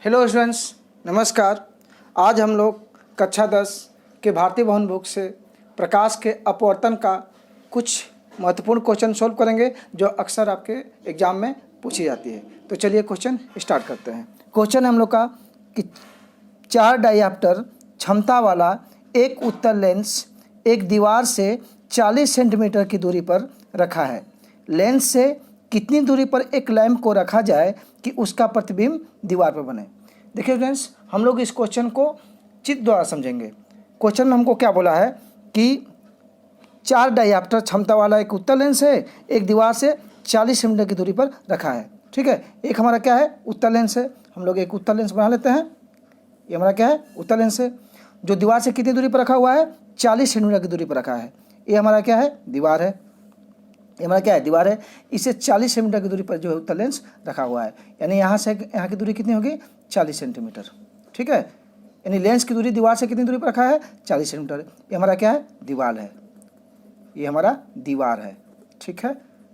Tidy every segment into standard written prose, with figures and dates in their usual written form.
Hello students, नमस्कार। आज हम लोग कक्षा 10 के भारतीय भवन बुक से प्रकाश के अपवर्तन का कुछ महत्वपूर्ण क्वेश्चन सॉल्व करेंगे जो अक्सर आपके एग्जाम में पूछी जाती है। तो चलिए क्वेश्चन स्टार्ट करते हैं। क्वेश्चन हम लोग का कि 4 डायऑप्टर क्षमता वाला एक उत्तल लेंस एक दीवार से 40 सेंटीमीटर की दूरी पर रखा है। लेंस से कितनी दूरी पर एक लैंप को रखा जाए कि उसका प्रतिबिंब दीवार पर बने। देखिए फ्रेंड्स, हम लोग इस क्वेश्चन को चित्र द्वारा समझेंगे। क्वेश्चन में हमको क्या बोला है कि 4 डायऑप्टर क्षमता वाला एक उत्तल लेंस है, एक दीवार से 40 सेंटीमीटर की दूरी पर रखा है। ठीक है, एक हमारा क्या है, उत्तल लेंस है। हम लोग एक उत्तल लेंस बना लेते हैं। ये हमारा क्या है, उत्तल लेंस है, जो दीवार से कितनी दूरी पर रखा हुआ है, 40 सेंटीमीटर की दूरी पर रखा है। ये हमारा क्या है, दीवार है। ये हमारा क्या है, दीवार है। इसे 40 सेंटीमीटर की दूरी पर जो है उत्तल लेंस रखा हुआ है। यानी यहाँ से यहाँ की दूरी कितनी होगी, 40 सेंटीमीटर। ठीक है, यानी लेंस की दूरी दीवार से कितनी दूरी पर रखा है, 40 सेंटीमीटर। ये हमारा क्या है, दीवार है। ये हमारा दीवार है। ठीक है,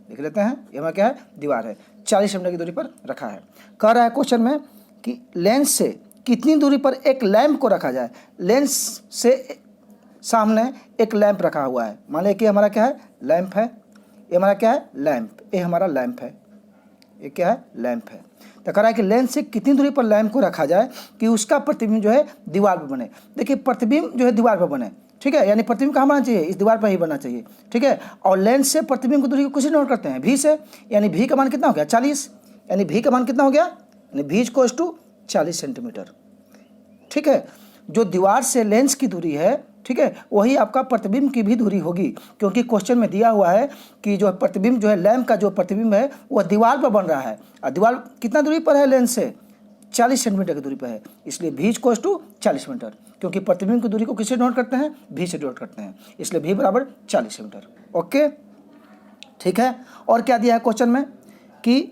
देख लेते हैं। ये हमारा क्या है, दीवार है, 40 सेंटीमीटर की दूरी पर रखा है। कह रहा है क्वेश्चन में कि लेंस से कितनी दूरी पर एक लैंप को रखा जाए। लेंस से सामने एक लैंप रखा हुआ है। मान लिया कि हमारा क्या है, लैंप है। ये हमारा क्या है, लैंप। ये हमारा लैंप है। ये क्या है, लैंप है। तो कह रहा है कि लेंस से कितनी दूरी पर लैंप को रखा जाए कि उसका प्रतिबिंब जो है दीवार पर बने। देखिए, प्रतिबिंब जो है दीवार पर बने। ठीक है, यानी प्रतिबिंब कहाँ बनना चाहिए, इस दीवार पर ही बनना चाहिए। ठीक है, और लेंस से प्रतिबिंब की दूरी को किससे नोट करते हैं, भी से। यानी भी का मान कितना हो गया, 40। यानी भी का मान कितना हो गया, यानी भी इक्वल्स टू 40 सेंटीमीटर। ठीक है, जो दीवार से लेंस की दूरी है, ठीक है, वही आपका प्रतिबिंब की भी दूरी होगी, क्योंकि क्वेश्चन में दिया हुआ है कि जो प्रतिबिंब जो है, लैंप का जो प्रतिबिंब है वह दीवार पर बन रहा है। और दीवार कितना दूरी पर है लेंस से, 40 सेंटीमीटर की दूरी पर है। इसलिए भी इक्वल्स टू 40 मीटर, क्योंकि प्रतिबिंब की दूरी को किससे नोट करते हैं, भी से नोट करते हैं। इसलिए भी बराबर 40 सेंटीमीटर। ओके, ठीक है। और क्या दिया है क्वेश्चन में कि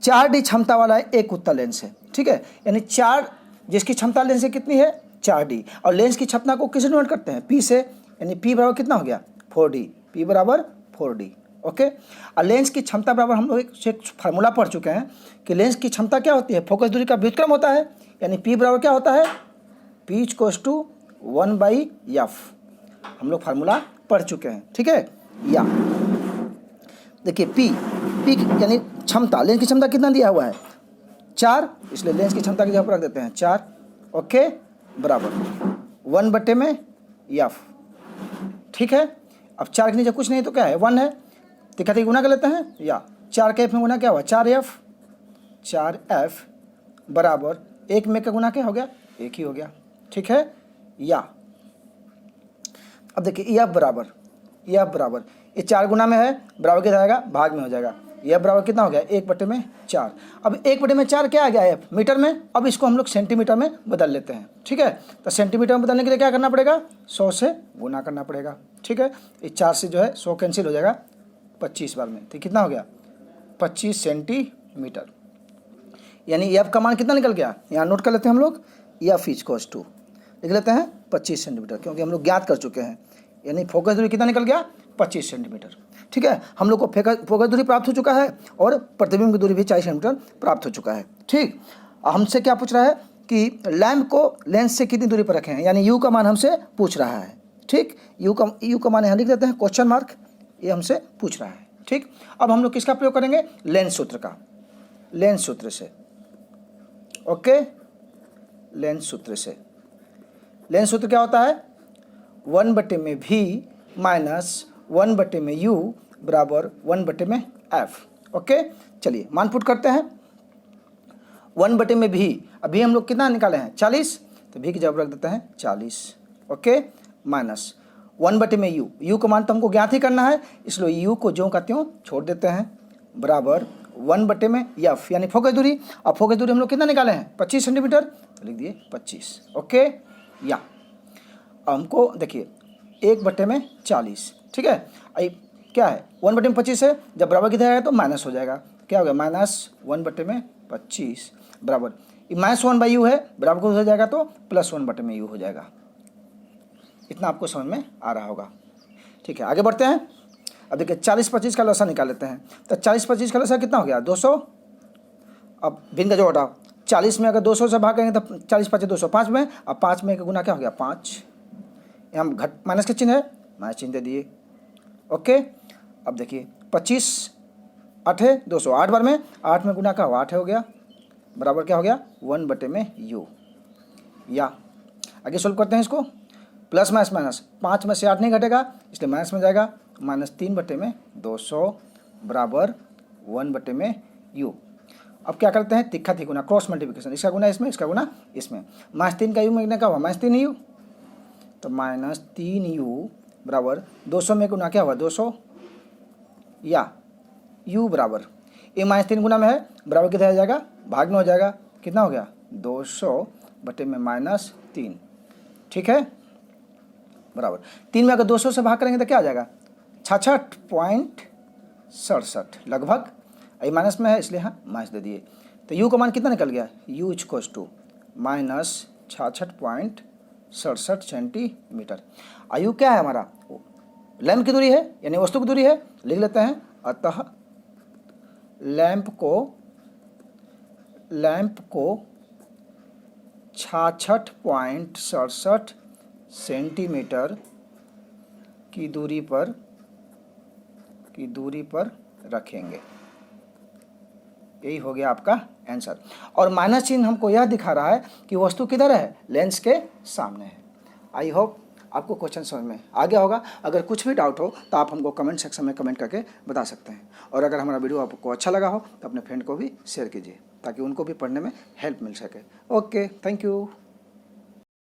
4D क्षमता वाला एक उत्तल लेंस है। ठीक है, यानी 4, जिसकी क्षमता लेंस से कितनी है, 4D, और लेंस की क्षमता को किससे नोट करते हैं, P से। यानी P बराबर कितना हो गया, 4D। P बराबर 4D। ओके, और लेंस की क्षमता बराबर हम लोग एक फार्मूला पढ़ चुके हैं कि लेंस की क्षमता क्या होती है, फोकस दूरी का व्युत्क्रम होता है। यानी P बराबर क्या होता है, P इक्वल्स टू 1/f। हम लोग फार्मूला पढ़ चुके हैं। ठीक है, या देखिए P यानी क्षमता, लेंस की क्षमता कितना दिया हुआ है, 4। इसलिए लेंस की क्षमता की जगह पर रख देते हैं 4। ओके, बराबर 1/f। ठीक है, अब 4 के नीचे कुछ नहीं तो क्या है, 1 है। तो कहते गुना कर लेते हैं, या 4 के f में गुना क्या हुआ, 4f बराबर 1 में का गुना क्या हो गया, 1 ही हो गया। ठीक है, या अब देखिए f बराबर ये 4 गुना में है, बराबर कितना आएगा, भाग में हो जाएगा। यह बराबर कितना हो गया, 1/4। अब 1/4 क्या आ गया है, मीटर में। अब इसको हम लोग सेंटीमीटर में बदल लेते हैं। ठीक है, तो सेंटीमीटर में बदलने के लिए क्या करना पड़ेगा, 100 से गुना करना पड़ेगा। ठीक है, इस 4 से जो है 100 कैंसिल हो जाएगा 25 बार में। तो कितना हो गया, 25 सेंटीमीटर। यानी एफ का मान कितना निकल गया, यहाँ नोट कर लेते हैं हम लोग, एफ इक्वल्स टू लिख लेते हैं 25 सेंटीमीटर, क्योंकि हम लोग ज्ञात कर चुके हैं। यानी फोकस दूरी कितना निकल गया, 25 सेंटीमीटर। ठीक है, हम लोग को फोकस दूरी प्राप्त हो चुका है और प्रतिबिंब की दूरी भी 40 सेंटीमीटर प्राप्त हो चुका है। ठीक, हमसे क्या पूछ रहा है कि लैंप को लेंस से कितनी दूरी पर रखें, यानी यू का मान हमसे पूछ रहा है। ठीक, यू का मान यहाँ लिख देते हैं, क्वेश्चन मार्क, ये हमसे पूछ रहा है। ठीक, अब हम लोग किसका प्रयोग करेंगे, लेंस सूत्र का, लेंस सूत्र से। ओके, लेंस सूत्र से। लेंस सूत्र क्या होता है, 1/v माइनस 1/u बराबर 1/f। ओके, चलिए मान पुट करते हैं। 1/v, अभी हम लोग कितना निकाले हैं, 40, तो v की जगह रख देते हैं 40। ओके, माइनस 1/u, u का मान तो हमको ज्ञात ही करना है, इसलिए u को ज्यों का त्यों छोड़ देते हैं, बराबर 1/f, यानी फोकस दूरी। अब फोकस दूरी हम लोग कितना निकाले हैं, 25 सेंटीमीटर, तो लिख दिए 25। ओके, या हमको देखिए 1/40। ठीक है, आई क्या है, 1/25 है, जब बराबर की जाएगा तो माइनस हो जाएगा, क्या हो गया, -1/25 बराबर -1/u है, बराबर को हो जाएगा तो +1/u हो जाएगा। इतना आपको समझ में आ रहा होगा। ठीक है, आगे बढ़ते हैं। अब देखिए 40-25 का लसा निकाल लेते हैं। तो 40-25 का लसा कितना हो गया, 200। अब भिन्न का जो हटाओ, 40 में अगर 200 से भाग करेंगे तो 40 5 200, 5 में, अब 5 में का गुना क्या हो गया 5, यहाँ घट माइनस का चिन्ह है, माइनस चिन्ह दे दिए। ओके, अब देखिए 25 8 है 200, 8 बार में 8 में गुना का 8 हो गया, बराबर क्या हो गया 1 में यू। या आगे सोल्व करते हैं इसको, प्लस माइनस माइनस, 5 में से 8 नहीं घटेगा इसलिए माइनस में जाएगा, -3 में 200 बराबर 1 में यू। अब क्या करते हैं, तिक्खा गुना, क्रॉस मल्टीप्लिकेशन, इसका गुना इसमें, इसका गुना इसमें, -3 का यू में क्या हुआ -3 यू, तो -3 यू बराबर 200 में गुना क्या हुआ 200, या यू बराबर ये -3 गुना में है, बराबर कितना आ जाएगा, भाग में हो जाएगा, कितना हो गया 200 में -3, ठीक है, बराबर 3 में अगर 200 से भाग करेंगे तो क्या आ जाएगा 66.67 लगभग, ये माइनस में है इसलिए हाँ माइनस दे दिए, तो यू का मान कितना निकल गया, यू इक्वल्स टू -66.67 सेंटीमीटर। आयु क्या है हमारा, लैंप की दूरी है यानी वस्तु की दूरी है, लिख लेते हैं, अतः लैंप को 66.67 सेंटीमीटर की दूरी पर रखेंगे। यही हो गया आपका आंसर। और माइनस चिन्ह हमको यह दिखा रहा है कि वस्तु किधर है, लेंस के सामने है। आई होप आपको क्वेश्चन समझ में आ गया होगा। अगर कुछ भी डाउट हो तो आप हमको कमेंट सेक्शन में कमेंट करके बता सकते हैं। और अगर हमारा वीडियो आपको अच्छा लगा हो तो अपने फ्रेंड को भी शेयर कीजिए ताकि उनको भी पढ़ने में हेल्प मिल सके। Okay, thank you.